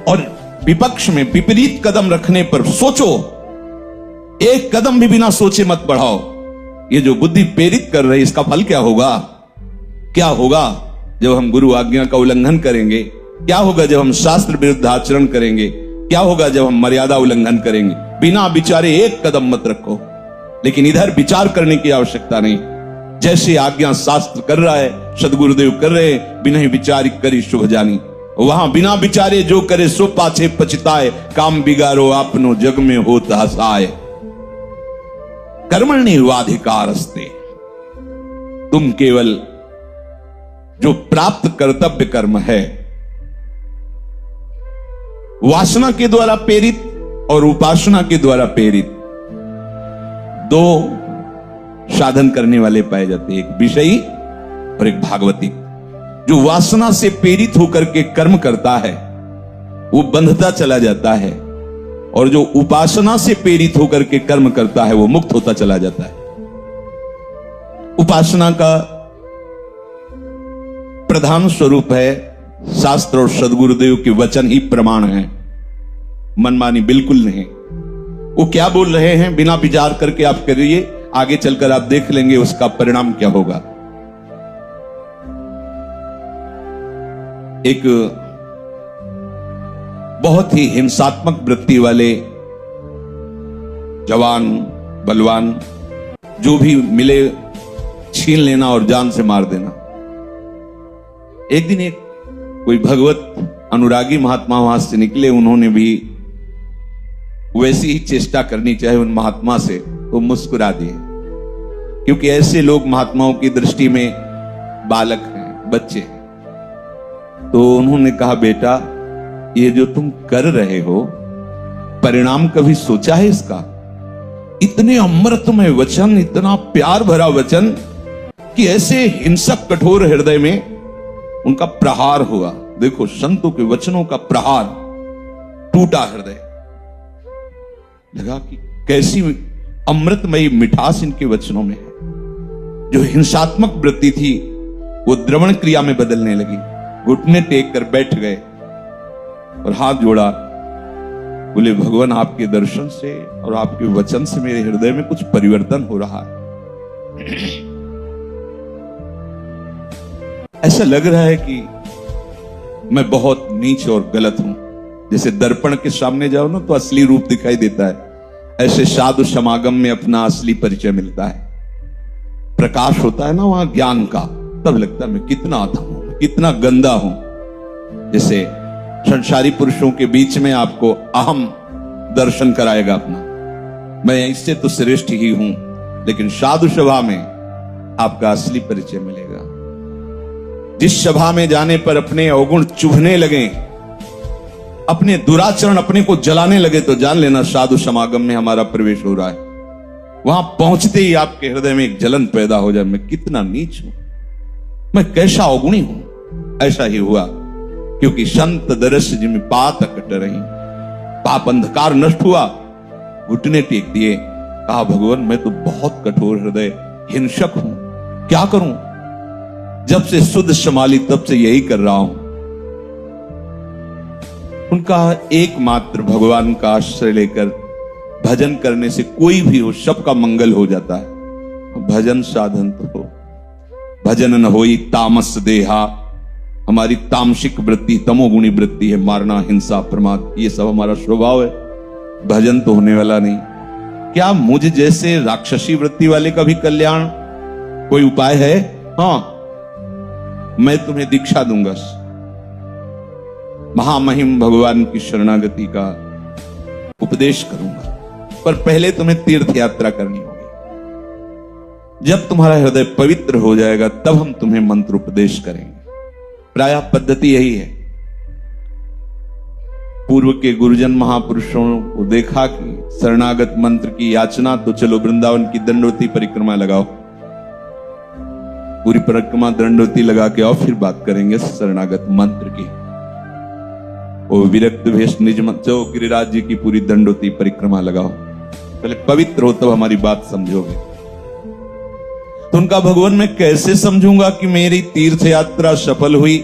और विपक्ष में विपरीत कदम रखने पर सोचो, एक कदम भी बिना सोचे मत बढ़ाओ। ये जो बुद्धि प्रेरित कर रही, इसका फल क्या होगा? क्या होगा जब हम गुरु आज्ञा का उल्लंघन करेंगे? क्या होगा जब हम शास्त्र विरुद्ध आचरण करेंगे? क्या होगा जब हम मर्यादा उल्लंघन करेंगे? बिना विचारे एक कदम मत रखो। लेकिन इधर विचार करने की आवश्यकता नहीं। जैसे आज्ञा शास्त्र कर रहा है, सदगुरुदेव कर रहे हैं, बिना ही विचार करी शुभ जानी। वहां बिना विचारे जो करे सो पाछे पछताए, काम बिगाड़ो आपनो जग में होत हसाए। कर्मण्येवाधिकारस्ते, तुम केवल जो प्राप्त कर्तव्य कर्म है, वासना के द्वारा प्रेरित और उपासना के द्वारा प्रेरित, दो साधन करने वाले पाए जाते हैं, एक विषयी और एक भागवती। जो वासना से प्रेरित होकर के कर्म करता है वो बंधता चला जाता है, और जो उपासना से प्रेरित होकर के कर्म करता है वो मुक्त होता चला जाता है। उपासना का प्रधान स्वरूप है शास्त्र और सदगुरुदेव के वचन ही प्रमाण है, मनमानी बिल्कुल नहीं। वो क्या बोल रहे हैं बिना विचार करके आप करिए, आगे चलकर आप देख लेंगे उसका परिणाम क्या होगा। एक बहुत ही हिंसात्मक वृत्ति वाले जवान बलवान, जो भी मिले छीन लेना और जान से मार देना। एक दिन एक कोई भगवत अनुरागी महात्मा वहां से निकले, उन्होंने भी वैसी ही चेष्टा करनी चाहे उन महात्मा से, तो मुस्कुरा दिए, क्योंकि ऐसे लोग महात्माओं की दृष्टि में बालक हैं, बच्चे हैं। तो उन्होंने कहा, बेटा ये जो तुम कर रहे हो परिणाम कभी सोचा है इसका? इतने अमृतमय वचन, इतना प्यार भरा वचन कि ऐसे हिंसक कठोर हृदय में उनका प्रहार हुआ। देखो संतों के वचनों का प्रहार, टूटा हृदय। लगा कि कैसी अमृतमयी मिठास इनके वचनों में है। जो हिंसात्मक वृत्ति थी वो द्रवण क्रिया में बदलने लगी। घुटने टेक कर बैठ गए और हाथ जोड़ा, बोले भगवान आपके दर्शन से और आपके वचन से मेरे हृदय में कुछ परिवर्तन हो रहा है। ऐसा लग रहा है कि मैं बहुत नीच और गलत हूं। जैसे दर्पण के सामने जाओ ना तो असली रूप दिखाई देता है, ऐसे साधु समागम में अपना असली परिचय मिलता है। प्रकाश होता है ना वहां ज्ञान का, तब लगता है मैं कितना अधम हूं, कितना गंदा हूं। जैसे संसारी पुरुषों के बीच में आपको अहम दर्शन कराएगा अपना, मैं इससे तो श्रेष्ठ ही हूं, लेकिन साधु सभा में आपका असली परिचय मिलेगा। जिस सभा में जाने पर अपने अवगुण चुभने लगे, अपने दुराचरण अपने को जलाने लगे, तो जान लेना साधु समागम में हमारा प्रवेश हो रहा है। वहां पहुंचते ही आपके हृदय में एक जलन पैदा हो जाए, मैं कितना नीच हूं, मैं कैसा अवगुणी हूं। ऐसा ही हुआ, क्योंकि संत दरस जिम पात कट रही, पाप अंधकार नष्ट हुआ। घुटने टेक दिए, कहा भगवान मैं तो बहुत कठोर हृदय हिंसक हूं, क्या करूं? जब से शुद्ध संभाली तब से यही कर रहा हूं। उनका एकमात्र भगवान का आश्रय लेकर भजन करने से कोई भी हो सबका मंगल हो जाता है। भजन साधन तो हो, भजन न होई तामस देहा। हमारी तामसिक वृत्ति, तमोगुणी वृत्ति है, मारना, हिंसा, प्रमाद, ये सब हमारा स्वभाव है। भजन तो होने वाला नहीं। क्या मुझ जैसे राक्षसी वृत्ति वाले का भी कल्याण कोई उपाय है? हाँ, मैं तुम्हें दीक्षा दूंगा। महामहिम भगवान की शरणागति का उपदेश करूंगा, पर पहले तुम्हें तीर्थ यात्रा करनी होगी। जब तुम्हारा हृदय पवित्र हो जाएगा तब हम तुम्हें मंत्र उपदेश करेंगे। प्रायः पद्धति यही है। पूर्व के गुरुजन महापुरुषों को देखा कि शरणागत मंत्र की याचना, तो चलो वृंदावन की दंडवती परिक्रमा लगाओ, पूरी परिक्रमा दंडवती लगा के आओ, फिर बात करेंगे शरणागत मंत्र की। वो विरक्त भेष निज मत जाओ, गिरिराज जी की पूरी दंडवती परिक्रमा लगाओ, पहले पवित्र हो तब हमारी बात समझोगे। तो उनका भगवान मैं कैसे समझूंगा कि मेरी तीर्थ यात्रा सफल हुई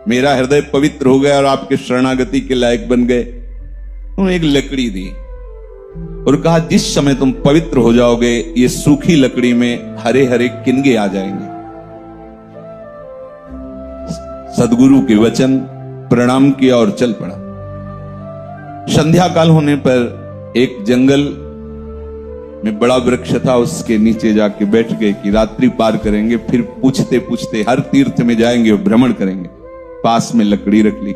मेरा हृदय पवित्र हो गया और आपके शरणागति के लायक बन गए। उन्होंने एक लकड़ी दी और कहा, जिस समय तुम पवित्र हो जाओगे ये सूखी लकड़ी में हरे हरे किनगे आ जाएंगे। सदगुरु के वचन, प्रणाम किया और चल पड़ा। संध्या काल होने पर एक जंगल में बड़ा वृक्ष था, उसके नीचे जाके बैठ गए कि रात्रि पार करेंगे, फिर पूछते पूछते हर तीर्थ में जाएंगे और भ्रमण करेंगे। पास में लकड़ी रख ली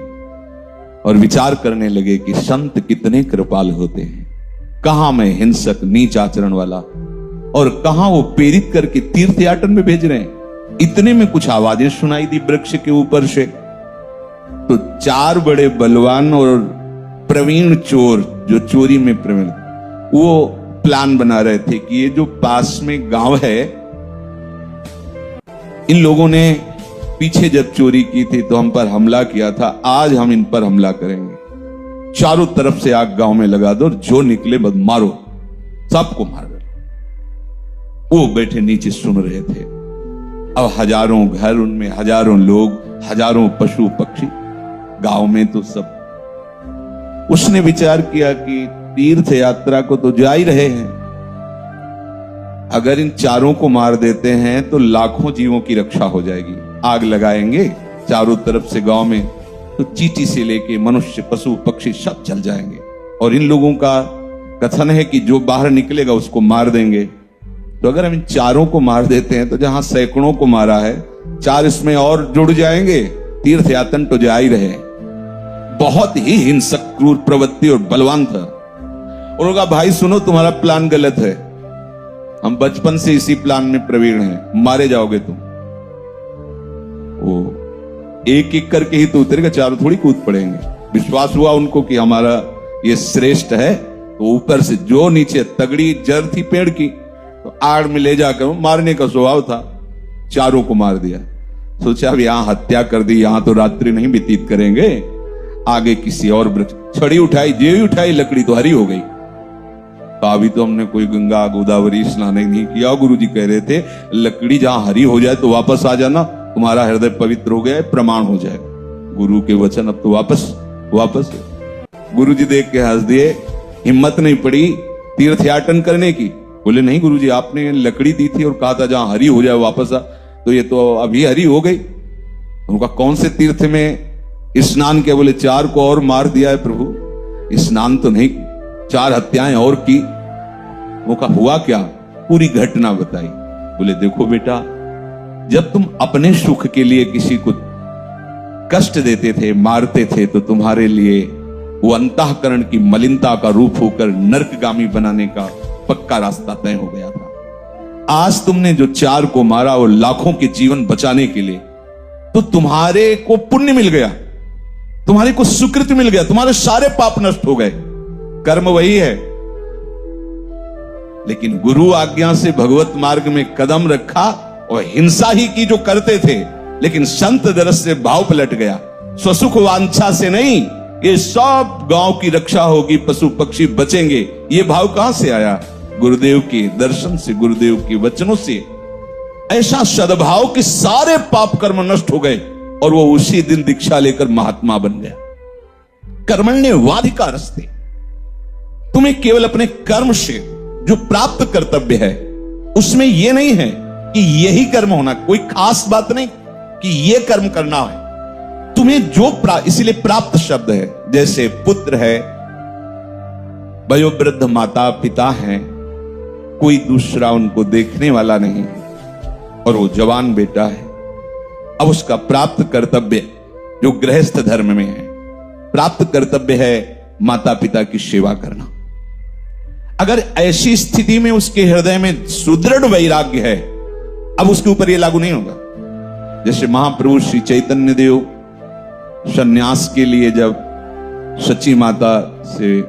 और विचार करने लगे कि संत कितने कृपाल होते हैं, कहां मैं हिंसक नीच आचरण वाला और कहां वो प्रेरित करके तीर्थ याटन में भेज रहे हैं। इतने में कुछ आवाजें सुनाई दी वृक्ष के ऊपर से। तो 4 बड़े बलवान और प्रवीण चोर, जो चोरी में प्रवीण, वो प्लान बना रहे थे कि ये जो पास में गांव है, इन लोगों ने पीछे जब चोरी की थी तो हम पर हमला किया था, आज हम इन पर हमला करेंगे। चारों तरफ से आग गांव में लगा दो, जो निकले बस मारो, सबको मार दो। वो बैठे नीचे सुन रहे थे। अब हजारों घर, उनमें हजारों लोग, हजारों पशु पक्षी, गांव में तो सब। उसने विचार किया कि तीर्थ यात्रा को तो जा ही रहे हैं, अगर इन चारों को मार देते हैं तो लाखों जीवों की रक्षा हो जाएगी। आग लगाएंगे चारों तरफ से गांव में, तो चींटी से लेके मनुष्य, पशु पक्षी सब जल जाएंगे। और इन लोगों का कथन है कि जो बाहर निकलेगा उसको मार देंगे। तो अगर हम इन चारों को मार देते हैं तो जहां सैकड़ों को मारा है, 4 इसमें और जुड़ जाएंगे, तीर्थ यातन तो जा ही रहे। बहुत ही हिंसक, क्रूर प्रवृत्ति और बलवान था। उन्होंने कहा, भाई सुनो, तुम्हारा प्लान गलत है, हम बचपन से इसी प्लान में प्रवीण हैं, मारे जाओगे तुम। वो एक एक करके ही तो उतरेगा, चारों थोड़ी कूद पड़ेंगे। विश्वास हुआ उनको कि हमारा ये श्रेष्ठ है, तो ऊपर से जो नीचे तगड़ी जड़ थी पेड़ की, तो आड़ में ले जाकर मारने का स्वभाव था, चारों को मार दिया। सोचा अब यहां हत्या कर दी, यहां तो रात्रि नहीं व्यतीत करेंगे, आगे किसी और वृक्ष। छड़ी उठाई, जेवी उठाई, लकड़ी तो हरी हो गई। तो अभी तो हमने कोई गंगा गोदावरी स्नान नहीं किया। गुरुजी कह रहे थे लकड़ी जहां हरी हो जाए तो वापस आ जाना, तुम्हारा हृदय पवित्र हो गया, प्रमाण हो जाएगा। गुरु के वचन, अब तो वापस। गुरुजी देख के हंस दिए, हिम्मत नहीं पड़ी तीर्थ याटन करने की। बोले नहीं गुरुजी, आपने लकड़ी दी थी और कहा था जहां हरी हो जाए वापस आ, तो ये तो अभी हरी हो गई। उनका कौन से तीर्थ में स्नान किया? बोले 4 को और मार दिया है प्रभु, स्नान तो नहीं, 4 हत्याएं और की। वो कहा हुआ क्या? पूरी घटना बताई। बोले देखो बेटा, जब तुम अपने सुख के लिए किसी को कष्ट देते थे, मारते थे, तो तुम्हारे लिए वो अंतःकरण की मलिनता का रूप होकर नरकगामी बनाने का पक्का रास्ता तय हो गया था। आज तुमने जो 4 को मारा और लाखों के जीवन बचाने के लिए, तो तुम्हारे को पुण्य मिल गया, तुम्हारे को सुकृत मिल गया, तुम्हारे सारे पाप नष्ट हो गए। कर्म वही है, लेकिन गुरु आज्ञा से भगवत मार्ग में कदम रखा और हिंसा ही की जो करते थे, लेकिन संत दरस से भाव पलट गया। स्वसुख वांछा से नहीं, ये सब गांव की रक्षा होगी, पशु पक्षी बचेंगे, ये भाव कहां से आया? गुरुदेव के दर्शन से, गुरुदेव के वचनों से। ऐसा सद्भाव कि सारे पाप कर्म नष्ट हो गए और वो उसी दिन दीक्षा लेकर महात्मा बन गया। कर्मण्येवाधिकारस्ते, तुम्हें केवल अपने कर्म से जो प्राप्त कर्तव्य है उसमें यह नहीं है कि यही कर्म होना, कोई खास बात नहीं कि यह कर्म करना है तुम्हें। जो इसीलिए प्राप्त शब्द है, जैसे पुत्र है, वयोवृद्ध माता पिता हैं, कोई दूसरा उनको देखने वाला नहीं और वो जवान बेटा है। अब उसका प्राप्त कर्तव्य जो गृहस्थ धर्म में है, प्राप्त कर्तव्य है माता पिता की सेवा करना। अगर ऐसी स्थिति में उसके हृदय में सुदृढ़ वैराग्य है, अब उसके ऊपर यह लागू नहीं होगा। जैसे महाप्रभु श्री चैतन्य देव सन्यास के लिए जब सची माता से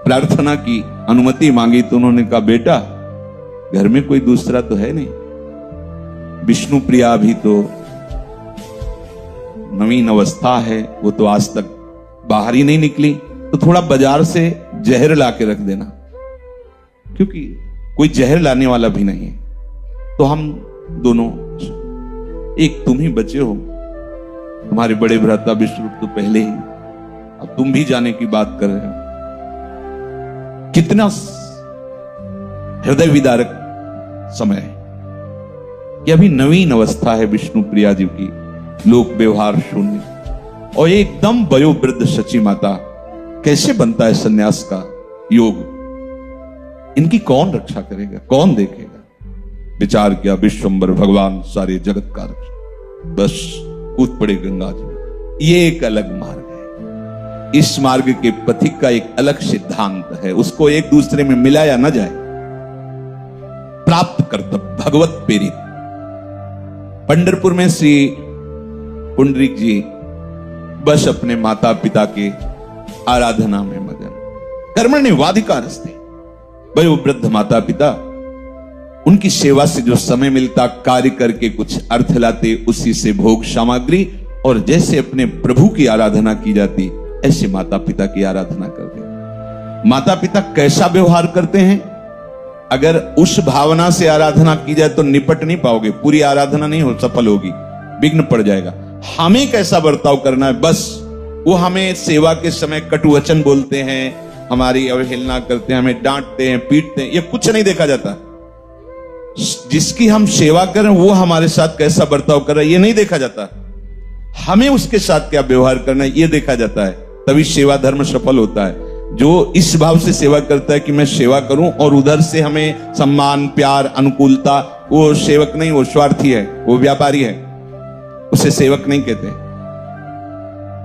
प्रार्थना की अनुमति मांगी, तो उन्होंने कहा बेटा घर में कोई दूसरा तो है नहीं, विष्णु प्रिया भी तो नवीन अवस्था है, वो तो आज तक बाहर ही नहीं निकली, तो थोड़ा बाजार से जहर ला के रख देना, क्योंकि कोई जहर लाने वाला भी नहीं है। तो हम दोनों, एक तुम ही बचे हो, तुम्हारे बड़े भ्राता विश्वरूप तो पहले ही, अब तुम भी जाने की बात कर रहे हो। कितना हृदय विदारक समय है कि अभी नवीन अवस्था है विष्णु प्रिया जी की, लोक व्यवहार शून्य, और एकदम वयोवृद्ध शची माता, कैसे बनता है सन्यास का योग? इनकी कौन रक्षा करेगा, कौन देखेगा? विचार किया विश्वंबर भगवान सारे जगत का रक्षा, बस कूद पड़े गंगा जी। ये एक अलग मार्ग है, इस मार्ग के पथिक का एक अलग सिद्धांत है, उसको एक दूसरे में मिलाया न जाए। प्राप्त कर्तव्य भगवत प्रेरित। पंढरपुर में श्री पुंडरीक जी बस अपने माता पिता के आराधना में मगन, कर्मण्येवाधिकारस्ते। वयोवृद्ध माता पिता, उनकी सेवा से जो समय मिलता कार्य करके कुछ अर्थ लाते, उसी से भोग सामग्री, और जैसे अपने प्रभु की आराधना की जाती ऐसे माता पिता की आराधना करते। माता पिता कैसा व्यवहार करते हैं, अगर उस भावना से आराधना की जाए तो निपट नहीं पाओगे, पूरी आराधना नहीं हो सफल होगी, विघ्न पड़ जाएगा। हमें कैसा बर्ताव करना है, बस वो हमें सेवा के समय कटुवचन बोलते हैं, हमारी अवहेलना करते हैं, हमें डांटते हैं, पीटते हैं, ये कुछ नहीं देखा जाता। जिसकी हम सेवा करें वो हमारे साथ कैसा बर्ताव कर रहा है ये नहीं देखा जाता, हमें उसके साथ क्या व्यवहार करना है ये देखा जाता है। तभी सेवा धर्म सफल होता है। जो इस भाव से सेवा करता है कि मैं सेवा करूं और उधर से हमें सम्मान प्यार अनुकूलता, वो सेवक नहीं, वो स्वार्थी है, वो व्यापारी है, उसे सेवक नहीं कहते।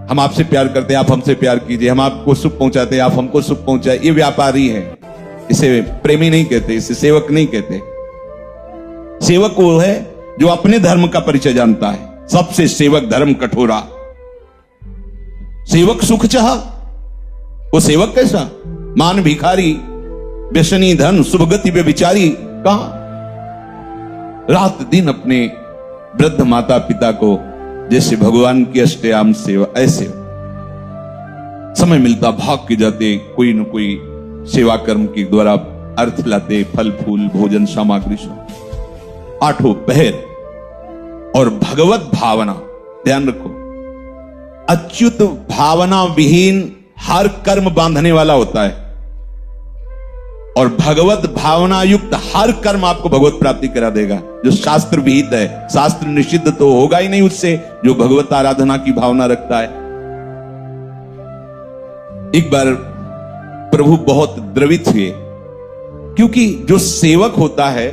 हम आपसे प्यार करते हैं, आप हमसे प्यार कीजिए, हम आपको सुख पहुंचाते हैं, आप हमको सुख पहुंचाए, ये व्यापारी है, इसे प्रेमी नहीं कहते, इसे सेवक नहीं कहते। सेवक वो है जो अपने धर्म का परिचय जानता है। सबसे सेवक धर्म कठोरा। सेवक सुख चाह, वो सेवक कैसा? मान भिखारी, व्यसनी धन, शुभगति व्यभिचारी। कहां? रात दिन अपने वृद्ध माता पिता को जैसे भगवान की अष्टयाम सेवा, ऐसे समय मिलता भाग के जाते, कोई न कोई सेवा कर्म के द्वारा अर्थ लाते, फल फूल भोजन सामग्री सब। आठों पहर और भगवत भावना, ध्यान रखो, अच्युत भावना विहीन हर कर्म बांधने वाला होता है, और भगवत भावना युक्त हर कर्म आपको भगवत प्राप्ति करा देगा। जो शास्त्र विहित है, शास्त्र निषिद्ध तो होगा ही नहीं उससे, जो भगवत आराधना की भावना रखता है। एक बार प्रभु बहुत द्रवित हुए, क्योंकि जो सेवक होता है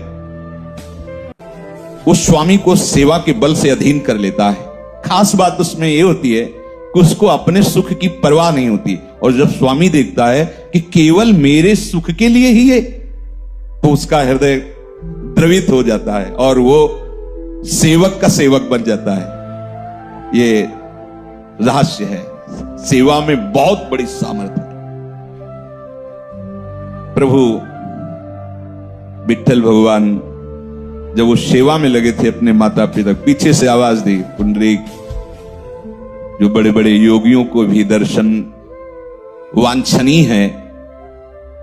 वो स्वामी को सेवा के बल से अधीन कर लेता है। खास बात उसमें यह होती है कि उसको अपने सुख की परवाह नहीं होती, और जब स्वामी देखता है कि केवल मेरे सुख के लिए ही है, तो उसका हृदय द्रवित हो जाता है और वो सेवक का सेवक बन जाता है। ये रहस्य है, सेवा में बहुत बड़ी सामर्थ्य है। प्रभु विठ्ठल भगवान जब वो सेवा में लगे थे अपने माता पिता, पीछे से आवाज दी, पुंडरीक, जो बड़े बड़े योगियों को भी दर्शन वांछनीय है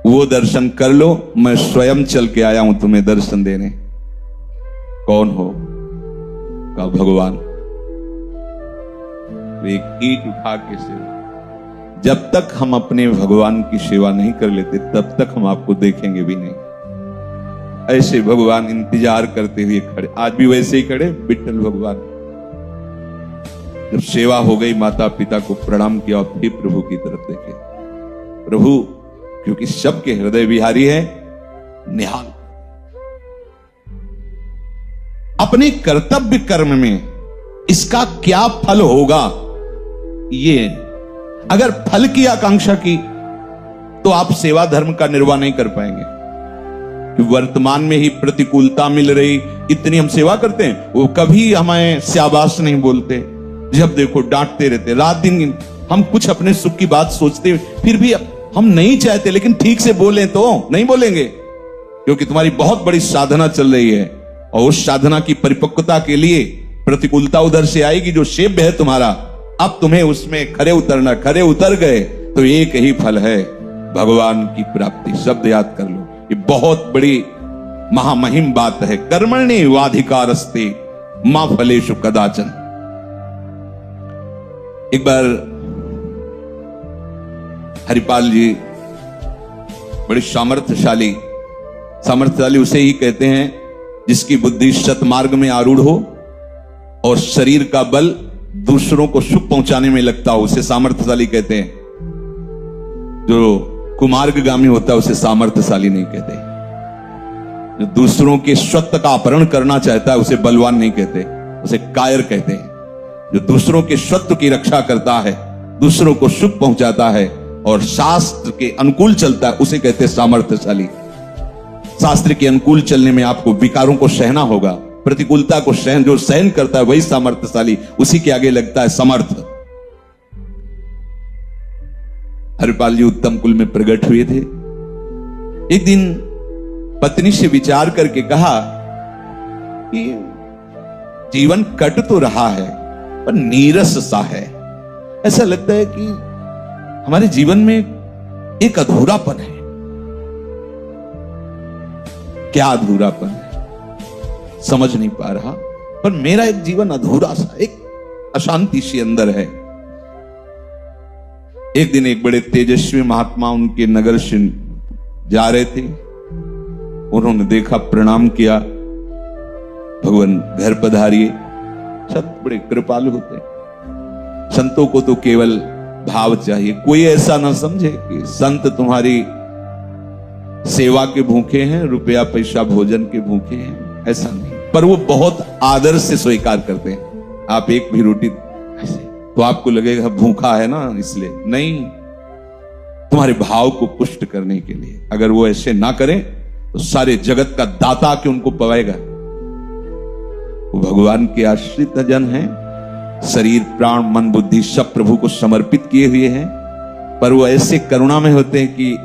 वो दर्शन कर लो, मैं स्वयं चल के आया हूं तुम्हें दर्शन देने। कौन हो? का भगवान। एक ईंट उठा के सेवा। जब तक हम अपने भगवान की सेवा नहीं कर लेते तब तक हम आपको देखेंगे भी नहीं। ऐसे भगवान इंतजार करते हुए खड़े, आज भी वैसे ही खड़े विठ्ठल भगवान। जब सेवा हो गई, माता पिता को प्रणाम किया और फिर प्रभु की तरफ देखे। प्रभु क्योंकि सबके हृदय विहारी है, निहाल। अपने कर्तव्य कर्म में इसका क्या फल होगा, ये अगर फल की आकांक्षा की तो आप सेवा धर्म का निर्वाह नहीं कर पाएंगे। कि वर्तमान में ही प्रतिकूलता मिल रही, इतनी हम सेवा करते हैं, वो कभी हमें शाबाश नहीं बोलते, जब देखो डांटते रहते, रात दिन हम कुछ अपने सुख की बात सोचते, फिर भी हम नहीं चाहते, लेकिन ठीक से बोलें तो नहीं बोलेंगे, क्योंकि तुम्हारी बहुत बड़ी साधना चल रही है, और उस साधना की परिपक्वता के लिए प्रतिकूलता उधर से आएगी। जो सेव्य है तुम्हारा, अब तुम्हें उसमें खरे उतरना, खरे उतर गए तो एक ही फल है, भगवान की प्राप्ति। शब्द याद कर लो, ये बहुत बड़ी महामहिम बात है। कर्मण्येवाधिकारस्ते मा फलेषु कदाचन। एक बार हरिपाल जी बड़े सामर्थ्यशाली उसे ही कहते हैं जिसकी बुद्धि सतमार्ग में आरूढ़ हो और शरीर का बल दूसरों को सुख पहुंचाने में लगता हो, उसे सामर्थ्यशाली कहते हैं। जो कुमार्गगामी होता है उसे सामर्थ्यशाली नहीं कहते। जो दूसरों के स्वत्व का अपहरण करना चाहता है उसे बलवान नहीं कहते, उसे कायर कहते हैं। जो दूसरों के स्वत्व की रक्षा करता है, दूसरों को सुख पहुंचाता है और शास्त्र के अनुकूल चलता है, उसे कहते हैं सामर्थ्यशाली। शास्त्र के अनुकूल चलने में आपको विकारों को सहना होगा, प्रतिकूलता को जो सहन करता है वही सामर्थ्यशाली, उसी के आगे लगता है समर्थ। हरिपाल जी उत्तम कुल में प्रकट हुए थे। एक दिन पत्नी से विचार करके कहा कि जीवन कट तो रहा है पर नीरस सा है। ऐसा लगता है कि हमारे जीवन में एक अधूरापन है। क्या अधूरापन है समझ नहीं पा रहा, पर मेरा एक जीवन अधूरा सा, एक अशांति सी अंदर है। एक दिन एक बड़े तेजस्वी महात्मा उनके नगर से जा रहे थे। उन्होंने देखा, प्रणाम किया, भगवान घर पधारिए। संत बड़े कृपालु होते हैं। संतों को तो केवल भाव चाहिए। कोई ऐसा ना समझे कि संत तुम्हारी सेवा के भूखे हैं, रुपया पैसा भोजन के भूखे हैं, ऐसा नहीं। पर वो बहुत आदर से स्वीकार करते हैं। आप एक भी रोटी ऐसे तो आपको लगेगा भूखा है ना, इसलिए नहीं, तुम्हारे भाव को पुष्ट करने के लिए। अगर वो ऐसे ना करें तो सारे जगत का दाता के उनको पवाएगा। वो भगवान के आश्रित जन हैं, शरीर प्राण मन बुद्धि सब प्रभु को समर्पित किए हुए हैं, पर वो ऐसे करुणा में होते हैं कि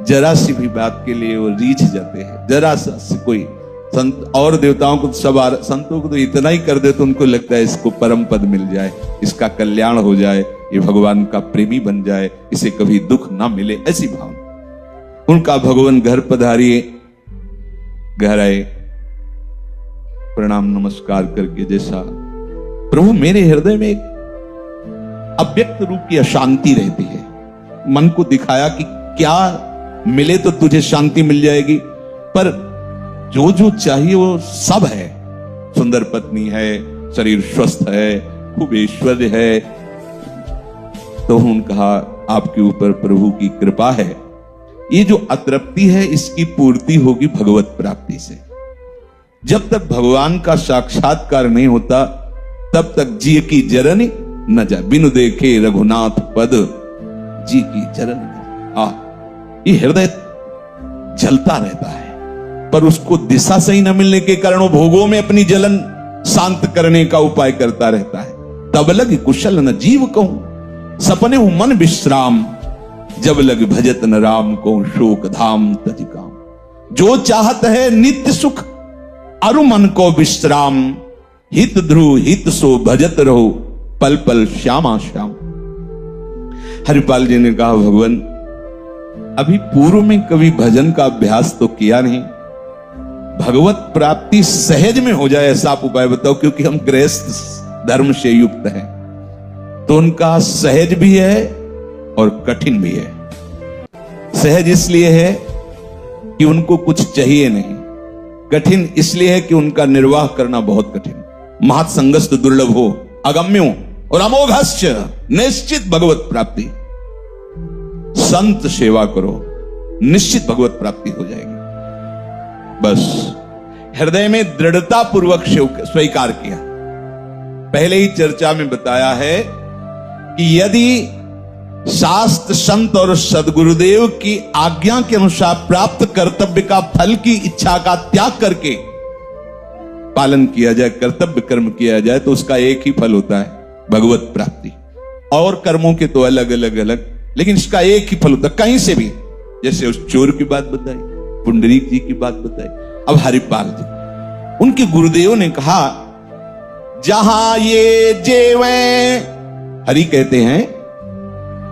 जरा सी भी बात के लिए वो रीझ जाते हैं। जरा सा कोई संत और देवताओं को सब संतों को तो इतना ही कर दे तो उनको लगता है इसको परम पद मिल जाए, इसका कल्याण हो जाए, ये भगवान का प्रेमी बन जाए, इसे कभी दुख ना मिले, ऐसी भावना। उनका भगवान घर पधारिए, घर आए, प्रणाम नमस्कार करके जैसा प्रभु मेरे हृदय में एक अव्यक्त रूप की अशांति रहती है। मन को दिखाया कि क्या मिले तो तुझे शांति मिल जाएगी, पर जो जो चाहिए वो सब है। सुंदर पत्नी है, शरीर स्वस्थ है, खूब ऐश्वर्य है। तो उन्होंने कहा आपके ऊपर प्रभु की कृपा है, ये जो अतृप्ति है इसकी पूर्ति होगी भगवत प्राप्ति से। जब तक भगवान का साक्षात्कार नहीं होता तब तक जी की जरनी न जाए। बिनु देखे रघुनाथ पद जी की जरनी। ये हृदय जलता रहता है, पर उसको दिशा सही न मिलने के कारण वो भोगों में अपनी जलन शांत करने का उपाय करता रहता है। तब लग कुशल न जीव कहूं, सपने हूं मन विश्राम, जब लग भजत न राम को शोक धाम तज काम। जो चाहत है नित्य सुख, अरु मन को विश्राम, हित ध्रुव हित सो भजत रहो, पल पल श्यामा श्याम। हरिपाल जी ने कहा भगवान अभी पूर्व में कभी भजन का अभ्यास तो किया नहीं, भगवत प्राप्ति सहज में हो जाए ऐसा आप उपाय बताओ, क्योंकि हम गृहस्थ धर्म से युक्त हैं। तो उनका सहज भी है और कठिन भी है। सहज इसलिए है कि उनको कुछ चाहिए नहीं, कठिन इसलिए है कि उनका निर्वाह करना बहुत कठिन। महत्संगस्त दुर्लभ हो, अगम्यो और अमोघश्च निश्चित भगवत प्राप्ति। संत सेवा करो, निश्चित भगवत प्राप्ति हो जाएगी। बस हृदय में दृढ़ता पूर्वक स्वीकार किया। पहले ही चर्चा में बताया है कि यदि शास्त्र संत और सदगुरुदेव की आज्ञा के अनुसार प्राप्त कर्तव्य का फल की इच्छा का त्याग करके पालन किया जाए, कर्तव्य कर्म किया जाए, तो उसका एक ही फल होता है, भगवत प्राप्ति। और कर्मों के तो अलग अलग अलग, लेकिन इसका एक ही फल होता है कहीं से भी। जैसे उस चोर की बात बताई, पुंडरीक जी की बात बताई, अब हरिपाल जी, उनके गुरुदेव ने कहा जहां ये जेवें, हरि कहते हैं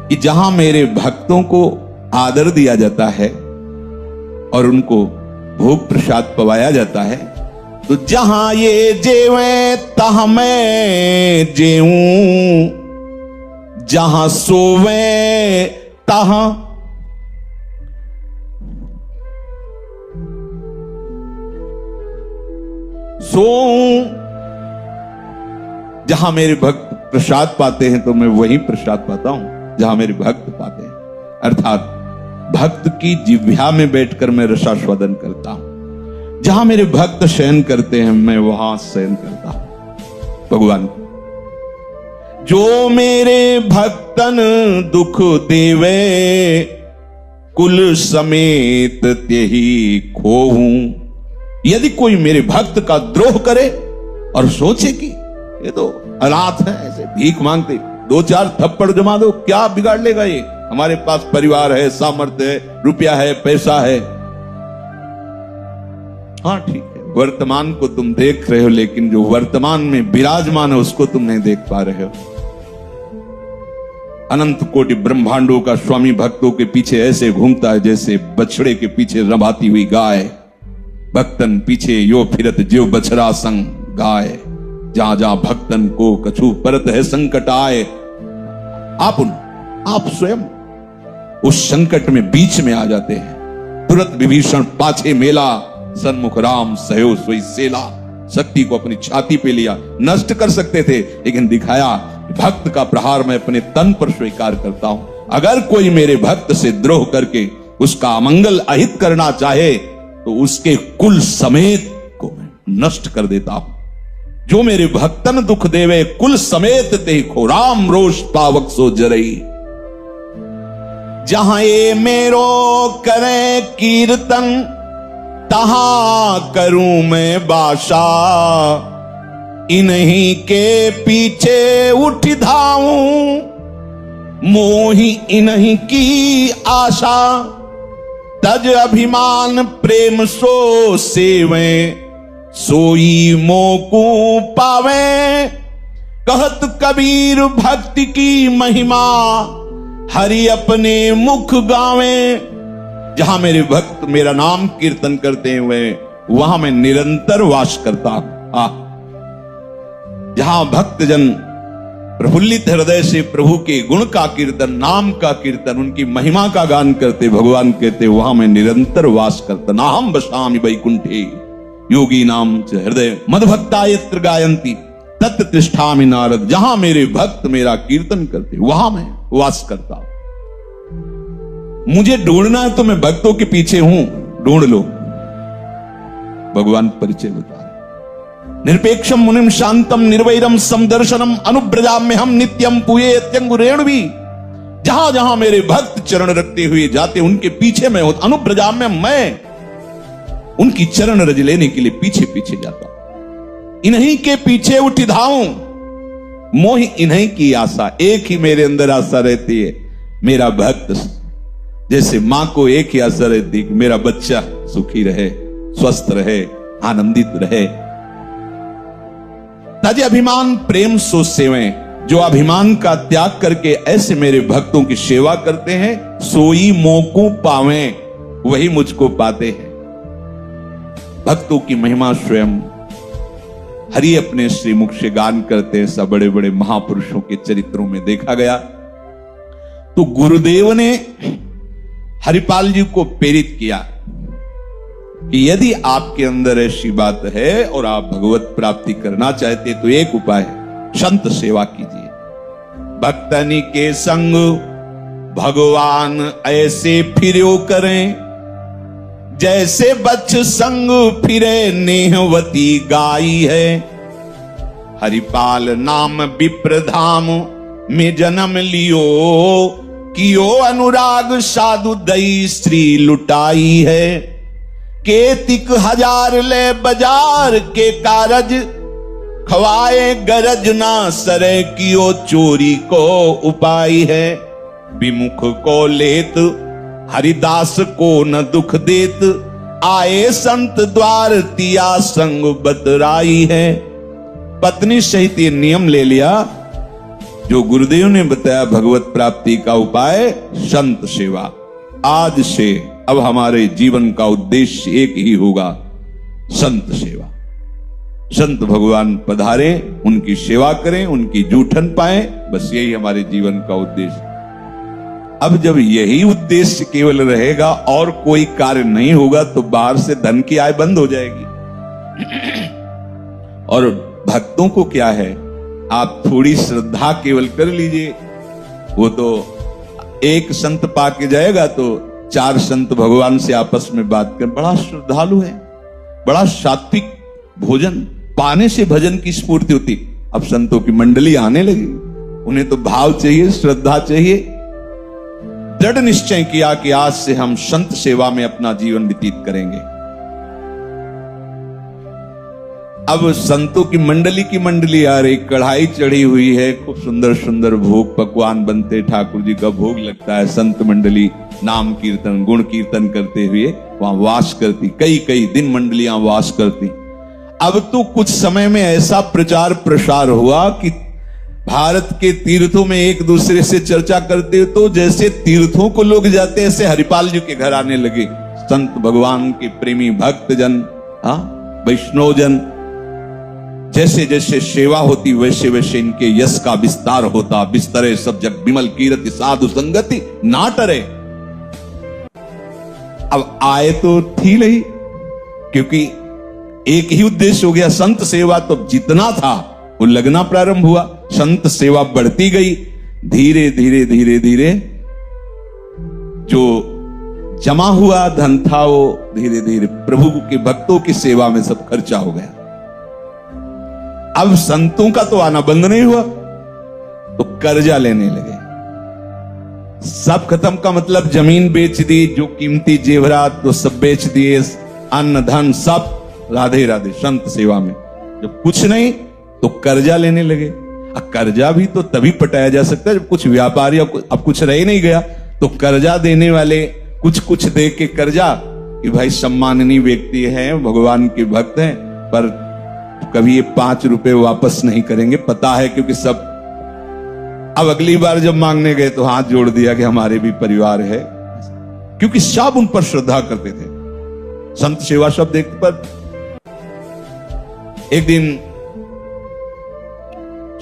कि जहां मेरे भक्तों को आदर दिया जाता है और उनको भोग प्रसाद पवाया जाता है, तो जहां ये जेवें तहां मैं जेऊं। जहां सोवे तहां सोऊं। जहां मेरे भक्त प्रसाद पाते हैं तो मैं वहीं प्रसाद पाता हूं जहां मेरे भक्त पाते हैं, अर्थात भक्त की जिह्वा में बैठकर मैं रसास्वादन करता हूं। जहां मेरे भक्त शयन करते हैं मैं वहां शयन करता हूं। भगवान जो मेरे भक्तन दुख देवे कुल समेत त्यही खोहूं। यदि कोई मेरे भक्त का द्रोह करे और सोचे कि ये तो अनाथ है, ऐसे भीख मांगते, 2-4 थप्पड़ जमा दो, क्या बिगाड़ लेगा ये, हमारे पास परिवार है, सामर्थ्य है, रुपया है, पैसा है। हाँ ठीक है, वर्तमान को तुम देख रहे हो, लेकिन जो वर्तमान में विराजमान है उसको तुम नहीं देख पा रहे हो। अनंत कोटि ब्रह्मांडों का स्वामी भक्तों के पीछे ऐसे घूमता है जैसे बछड़े के पीछे रमाती हुई गाय। भक्तन पीछे यो फिरत ज्यो बछड़ा संग गाय। जहां जहां भक्तन को कछु परत है संकट आए। आप स्वयं उस संकट में बीच में आ जाते हैं। तुरंत विभीषण पाछे मेला, सन्मुख राम सहयो सोई सेला। शक्ति को अपनी छाती पे लिया, नष्ट कर सकते थे लेकिन दिखाया भक्त का प्रहार मैं अपने तन पर स्वीकार करता हूं। अगर कोई मेरे भक्त से द्रोह करके उसका अमंगल अहित करना चाहे तो उसके कुल समेत को मैं नष्ट कर देता हूं। जो मेरे भक्तन दुख देवे कुल समेत ते खो। राम रोष पावक सो जरई। जहां ये मेरो करे कीर्तन तहां करूं मैं बाशा। इन्हीं के पीछे उठ धाऊं मोही इन्हीं की आशा। तज अभिमान प्रेम सो सेवे सोई मोकू पावे। कहत कबीर भक्ति की महिमा हरि अपने मुख गावे। जहां मेरे भक्त मेरा नाम कीर्तन करते हुए वहां मैं निरंतर वास करता हूं। जहां भक्तजन प्रफुल्लित हृदय से प्रभु के गुण का कीर्तन, नाम का कीर्तन, उनकी महिमा का गान करते, भगवान कहते वहां मैं निरंतर वास करता। नाहम बसामि वैकुंठे योगी नाम च हृदय मदभक्ता यत्र गायन्ति तत्र तिष्ठामि नारद। जहां मेरे भक्त मेरा कीर्तन करते वहां मैं वास करता हूं। मुझे ढूंढना है तो मैं भक्तों के पीछे हूं, ढूंढ लो। भगवान परिचय बता रहे। निरपेक्षम मुनिम शांतम निर्वैरम समदर्शनम अनुब्रजाम्यहम नित्यम पूयेत्यंगुरेण भी। जहां जहां मेरे भक्त चरण रखते हुए जाते उनके पीछे मैं होता। अनुब्रजाम्यम मैं उनकी चरण रज लेने के लिए पीछे पीछे जाता हूं। इन्हीं के पीछे उठ धाऊं मोहि इन्हीं की आशा। एक ही मेरे अंदर आशा रहती है, मेरा भक्त। जैसे मां को एक ही आशा रहती कि मेरा बच्चा सुखी रहे, स्वस्थ रहे, आनंदित रहे। तज अभिमान प्रेम सो सेवे। जो अभिमान का त्याग करके ऐसे मेरे भक्तों की सेवा करते हैं सोई मोकू पावे, वही मुझको पाते हैं। भक्तों की महिमा स्वयं हरि अपने श्रीमुख से गान करते हैं। सब बड़े बड़े महापुरुषों के चरित्रों में देखा गया। तो गुरुदेव ने हरिपाल जी को प्रेरित किया कि यदि आपके अंदर ऐसी बात है और आप भगवत प्राप्ति करना चाहते तो एक उपाय है, संत सेवा कीजिए। भक्तनी के संग भगवान ऐसे फिरो करें जैसे बच्च संग फिरे नेहवती गाई है। हरिपाल नाम विप्रधाम में जन्म लियो कियो अनुराग साधु दई स्त्री लुटाई है। केतिक हजार ले बाजार के कारज खवाए गरज ना सरे कियो चोरी को उपाय है। विमुख को लेत हरिदास को न दुख देत आए संत द्वार तिया संग बतराई है। पत्नी सहित ये नियम ले लिया जो गुरुदेव ने बताया भगवत प्राप्ति का उपाय, संत सेवा। आज से अब हमारे जीवन का उद्देश्य एक ही होगा, संत सेवा। संत भगवान पधारे, उनकी सेवा करें, उनकी जूठन पाए, बस यही हमारे जीवन का उद्देश्य। अब जब यही उद्देश्य केवल रहेगा और कोई कार्य नहीं होगा तो बाहर से धन की आय बंद हो जाएगी। और भक्तों को क्या है, आप थोड़ी श्रद्धा केवल कर लीजिए, वो तो एक संत पाके जाएगा तो 4 संत भगवान से आपस में बात कर, बड़ा श्रद्धालु है, बड़ा सात्विक, भोजन पाने से भजन की स्फूर्ति होती। अब संतों की मंडली आने लगी, उन्हें तो भाव चाहिए, श्रद्धा चाहिए। दृढ़ निश्चय किया कि आज से हम संत सेवा में अपना जीवन व्यतीत करेंगे। अब संतों की मंडली आ रही, कढ़ाई चढ़ी हुई है, खूब सुंदर सुंदर भोग पकवान बनते, ठाकुर जी का भोग लगता है। संत मंडली नाम कीर्तन गुण कीर्तन करते हुए वहां वास करती, कई कई दिन मंडलियां वास करती। अब तो कुछ समय में ऐसा प्रचार प्रसार हुआ कि भारत के तीर्थों में एक दूसरे से चर्चा करते तो जैसे तीर्थों को लोग जाते ऐसे हरिपाल जी के घर आने लगे। संत भगवान के प्रेमी भक्त जन, वैष्णव जन, जैसे जैसे सेवा होती वैसे वैसे इनके यश का विस्तार होता। बिस्तरे सब जग विमल कीरति साधु संगति ना टरे। अब आए तो थी नहीं, क्योंकि एक ही उद्देश्य हो गया, संत सेवा। तो जितना था वो लगना प्रारंभ हुआ, संत सेवा बढ़ती गई। धीरे धीरे धीरे धीरे जो जमा हुआ धन था वो धीरे धीरे प्रभु के भक्तों की सेवा में सब खर्चा हो गया। अब संतों का तो आना बंद नहीं हुआ, तो कर्जा लेने लगे। सब खत्म का मतलब जमीन बेच दी, जो कीमती जेवरात तो सब बेच दिए, अन्न धन सब, राधे राधे संत सेवा में। जब कुछ नहीं तो कर्जा लेने लगे। अब कर्जा भी तो तभी पटाया जा सकता है जब कुछ व्यापार या अब कुछ रह नहीं गया। तो कर्जा देने वाले कुछ कुछ दे के कर्जा कि भाई सम्माननीय व्यक्ति हैं, भगवान के भक्त हैं, पर कभी ये 5 रुपए वापस नहीं करेंगे, पता है, क्योंकि सब। अब अगली बार जब मांगने गए तो हाथ जोड़ दिया कि हमारे भी परिवार है, क्योंकि सब उन पर श्रद्धा करते थे। संत सेवा शब्द एक पर। एक दिन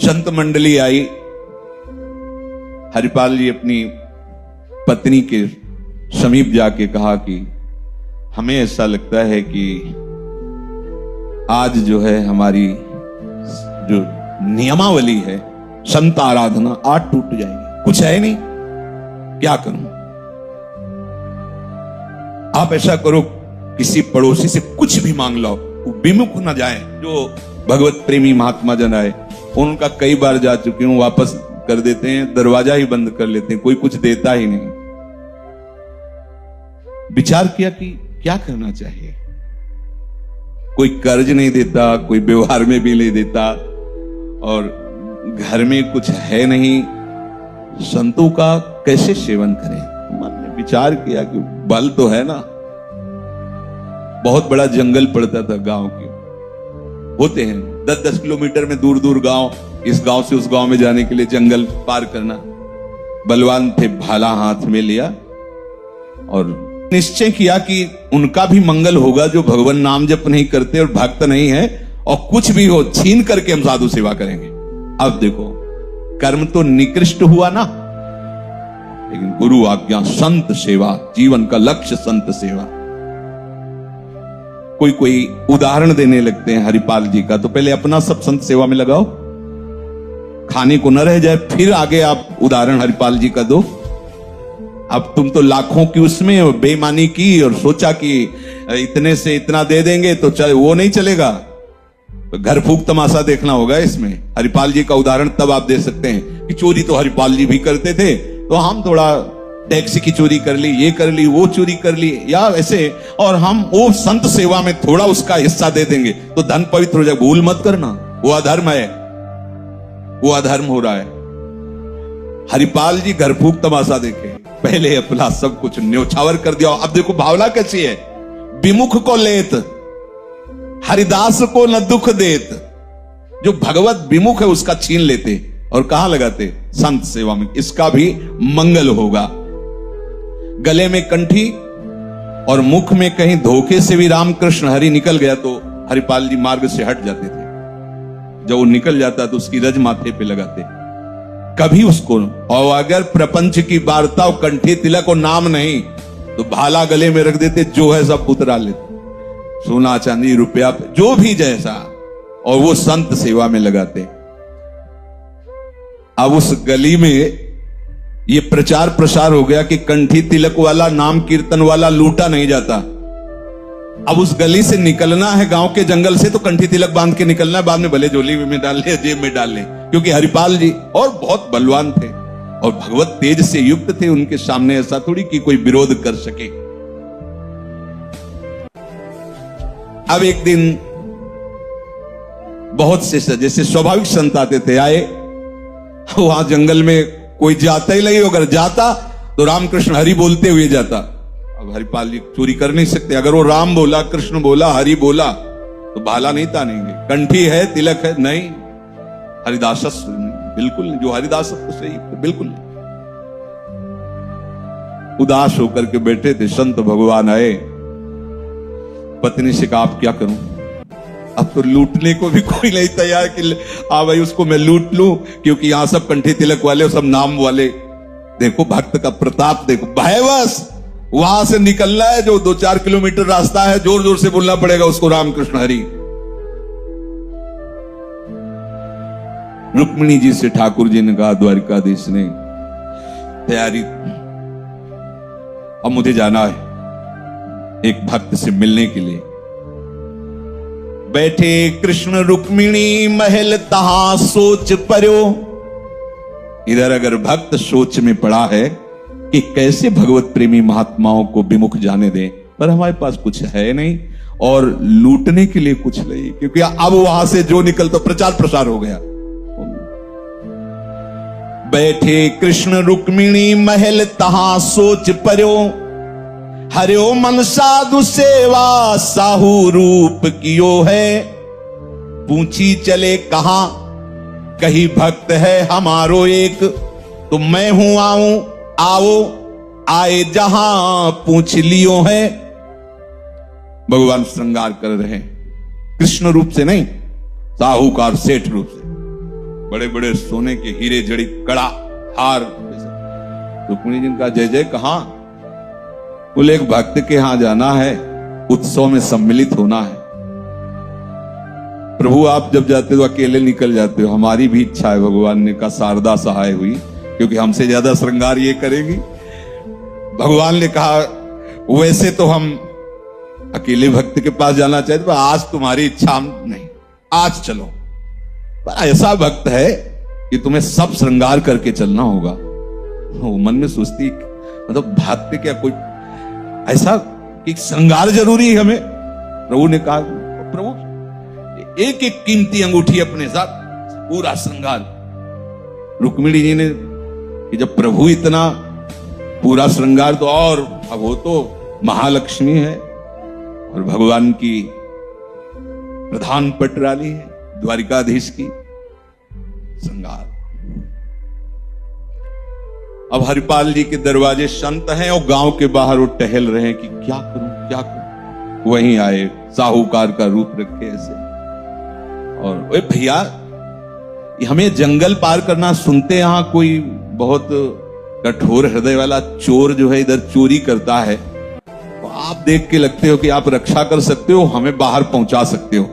संत मंडली आई, हरिपाल जी अपनी पत्नी के समीप जाके कहा कि हमें ऐसा लगता है कि आज जो है हमारी जो नियमावली है संत आराधना आज टूट जाएगी, कुछ है नहीं, क्या करूं? आप ऐसा करो, किसी पड़ोसी से कुछ भी मांग लो, विमुख ना जाए। जो भगवत प्रेमी महात्मा जन आए, उनका कई बार जा चुकी हूं, वापस कर देते हैं, दरवाजा ही बंद कर लेते हैं, कोई कुछ देता ही नहीं। विचार किया कि क्या करना चाहिए। कोई कर्ज नहीं देता, कोई व्यवहार में भी नहीं देता, और घर में कुछ है नहीं, संतों का कैसे सेवन करें? मन ने विचार किया कि बल तो है ना, बहुत बड़ा जंगल पड़ता था गांव के, होते हैं 10-10 किलोमीटर में दूर दूर गांव, इस गांव से उस गांव में जाने के लिए जंगल पार करना। बलवान थे, भाला हाथ में लिया और निश्चय किया कि उनका भी मंगल होगा जो भगवान नाम जप नहीं करते और भक्त नहीं है, और कुछ भी हो छीन करके हम साधु सेवा करेंगे। अब देखो, कर्म तो निकृष्ट हुआ ना, लेकिन गुरु आज्ञा संत सेवा, जीवन का लक्ष्य संत सेवा। कोई कोई उदाहरण देने लगते हैं हरिपाल जी का, तो पहले अपना सब संत सेवा में लगाओ, खाने को न रह जाए, फिर आगे आप उदाहरण हरिपाल जी का दो। अब तुम तो लाखों की उसमें बेईमानी की और सोचा कि इतने से इतना दे देंगे तो चल, वो नहीं चलेगा, तो घर फूक तमाशा देखना होगा इसमें। हरिपाल जी का उदाहरण तब आप दे सकते हैं कि चोरी तो हरिपाल जी भी करते थे, तो हम थोड़ा टैक्सी की चोरी कर ली, ये कर ली, वो चोरी कर ली, या ऐसे, और हम वो संत सेवा में थोड़ा उसका हिस्सा दे देंगे तो धन पवित्र हो जाए। भूल मत करना, वो अधर्म है, वो अधर्म हो रहा है। हरिपाल जी घर फूक तमाशा देखे, पहले अपना सब कुछ न्योछावर कर दिया। अब देखो भावना कैसी है, विमुख को लेत हरिदास को न दुख देत। जो भगवत विमुख है उसका छीन लेते और कहां लगाते? संत सेवा में। इसका भी मंगल होगा। गले में कंठी और मुख में कहीं धोखे से भी रामकृष्ण हरि निकल गया तो हरिपाल जी मार्ग से हट जाते थे। जब वो निकल जाता तो उसकी रज माथे पे लगाते, कभी उसको, और अगर प्रपंच की वार्ता और कंठी तिलक और नाम नहीं तो भाला गले में रख देते, जो है सब उतरा लेते, सोना चांदी रुपया जो भी जैसा, और वो संत सेवा में लगाते। अब उस गली में ये प्रचार प्रसार हो गया कि कंठी तिलक वाला, नाम कीर्तन वाला लूटा नहीं जाता। अब उस गली से निकलना है गांव के जंगल से तो कंठी तिलक बांध के निकलना है, बाद में भले झोली में डाल ले, जेब में डाल ले, क्योंकि हरिपाल जी और बहुत बलवान थे और भगवत तेज से युक्त थे। उनके सामने ऐसा थोड़ी कि कोई विरोध कर सके। अब एक दिन बहुत से जैसे स्वाभाविक संत आते थे, आए, वहां जंगल में कोई जाता ही नहीं, अगर जाता तो रामकृष्ण हरि बोलते हुए जाता। अब हरिपाल जी चोरी कर नहीं सकते, अगर वो राम बोला, कृष्ण बोला, हरि बोला तो भाला नहीं तानेंगे। कंठी है, तिलक है, नहीं, हरिदासस बिल्कुल नहीं, जो हरिदासत्व से बिल्कुल नहीं। उदास होकर के बैठे थे, संत भगवान आए, पत्नी से कहा आप क्या करूं, अब तो लूटने को भी कोई नहीं तैयार कि भाई उसको मैं लूट लूं, क्योंकि यहां सब कंठी तिलक वाले, सब नाम वाले। देखो भक्त का प्रताप देखो, भयवश वहां से निकलना है, जो 2-4 किलोमीटर रास्ता है, जोर जोर से बोलना पड़ेगा उसको रामकृष्ण हरि। रुक्मिणी जी से ठाकुर जी ने कहा, द्वारिकाधीश ने, तैयारी, अब मुझे जाना है एक भक्त से मिलने के लिए। बैठे कृष्ण रुक्मिणी महल तहां सोच पर्यो। इधर अगर भक्त सोच में पड़ा है कि कैसे भगवत प्रेमी महात्माओं को विमुख जाने दें, पर हमारे पास कुछ है नहीं और लूटने के लिए कुछ नहीं, क्योंकि अब वहां से जो निकलता प्रचार प्रसार हो गया। बैठे कृष्ण रुक्मिणी महल तहां सोच पर्यो, हरियो मन साधु सेवा साहू रूप कियो है। पूछी चले कहां, कही भक्त है हमारो एक, तो मैं हूं आऊं, आओ आए जहां पूछ लियो है। भगवान श्रृंगार कर रहे हैं, कृष्ण रूप से नहीं, साहूकार सेठ रूप से, बड़े बड़े सोने के हीरे जड़ित कड़ा हार। रुक्मिणी जी का जय जय कहां, बोले एक भक्त के यहां जाना है, उत्सव में सम्मिलित होना है। प्रभु आप जब जाते हो अकेले निकल जाते हो, हमारी भी इच्छा है। भगवान ने कहा शारदा सहाय हुई, क्योंकि हमसे ज्यादा श्रृंगार ये करेगी। भगवान ने कहा वैसे तो हम अकेले भक्त के पास जाना चाहते, पर आज तुम्हारी इच्छा नहीं, आज चलो। पर ऐसा भक्त है कि तुम्हें सब श्रृंगार करके चलना होगा। वो मन में सोचती, मतलब भक्त क्या कोई ऐसा कि श्रृंगार जरूरी है हमें। प्रभु ने कहा, प्रभु एक एक कीमती अंगूठी अपने साथ, पूरा श्रृंगार। रुक्मिणी जी ने कि जब प्रभु इतना पूरा श्रृंगार, तो और अब वो तो महालक्ष्मी है और भगवान की प्रधान पटरानी है, द्वारिकाधीश की श्रृंगार। अब हरिपाल जी के दरवाजे संत हैं और गांव के बाहर वो टहल रहे हैं कि क्या करूं क्या करूं। वहीं आए, साहूकार का रूप रखे ऐसे, और ओए भैया हमें जंगल पार करना, सुनते यहां कोई बहुत कठोर हृदय वाला चोर जो है इधर चोरी करता है, तो आप देख के लगते हो कि आप रक्षा कर सकते हो, हमें बाहर पहुंचा सकते हो।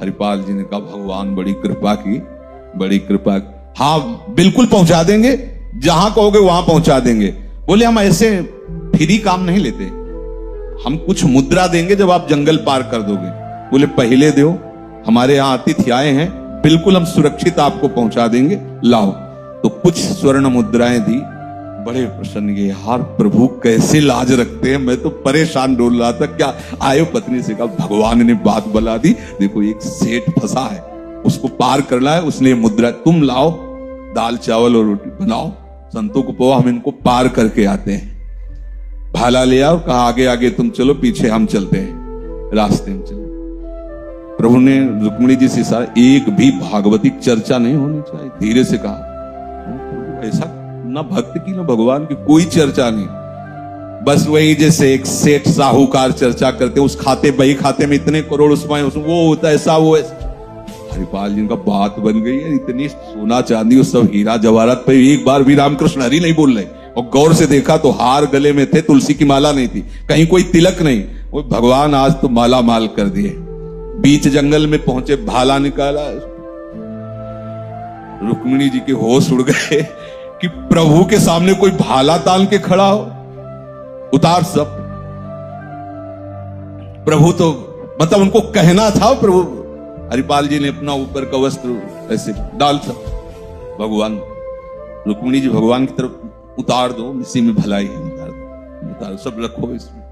हरिपाल जी ने कहा भगवान बड़ी कृपा की, बड़ी कृपा। हाँ बिल्कुल पहुंचा देंगे, जहां कहोगे वहां पहुंचा देंगे। बोले हम ऐसे फ्री काम नहीं लेते, हम कुछ मुद्रा देंगे जब आप जंगल पार कर दोगे। बोले पहले दो, हमारे यहां अतिथि आए हैं, बिल्कुल हम सुरक्षित आपको पहुंचा देंगे, लाओ। तो कुछ स्वर्ण मुद्राएं दी। बड़े प्रसन्न, ये यार प्रभु कैसे लाज रखते हैं, मैं तो परेशान डोल रहा था। क्या आयो, पत्नी से कहा भगवान ने बात बता दी, देखो एक सेठ फंसा है, उसको पार करना है, उसने मुद्रा तुम लाओ, दाल चावल और रोटी बनाओ, संतों को पो, हम इनको पार करके आते हैं। भाला ले आओ, कहा आगे आगे तुम चलो, पीछे हम चलते हैं, रास्ते में चलो। प्रभु ने रुक्मिणी जी से सारा, एक भी भागवतिक चर्चा नहीं होनी चाहिए, धीरे से कहा। ऐसा ना भक्त की ना भगवान की कोई चर्चा नहीं, बस वही जैसे एक सेठ साहूकार चर्चा करते हैं, उस खाते बही खाते में इतने करोड़, उसमें वो होता है ऐसा, वो ऐसा। हरिपाल जी का बात बन गई है, इतनी सोना चांदी और सब हीरा जवाहरात पे एक बार भी रामकृष्ण हरि नहीं बोल रहे। और गौर से देखा तो हार गले में थे, तुलसी की माला नहीं थी, कहीं कोई तिलक नहीं। वो भगवान आज तो माला माल कर दिए। बीच जंगल में पहुंचे, भाला निकाला, रुक्मिणी जी के होश उड़ गए कि प्रभु के सामने कोई भाला तान के खड़ा हो। उतार सब। प्रभु तो मतलब उनको कहना था, प्रभु हरिपाल जी ने अपना ऊपर का वस्त्र ऐसे डाल सब। भगवान रुक्मिणी जी भगवान की तरफ, उतार दो, इसी में भलाई है, उतार दो, सब रखो इसमें।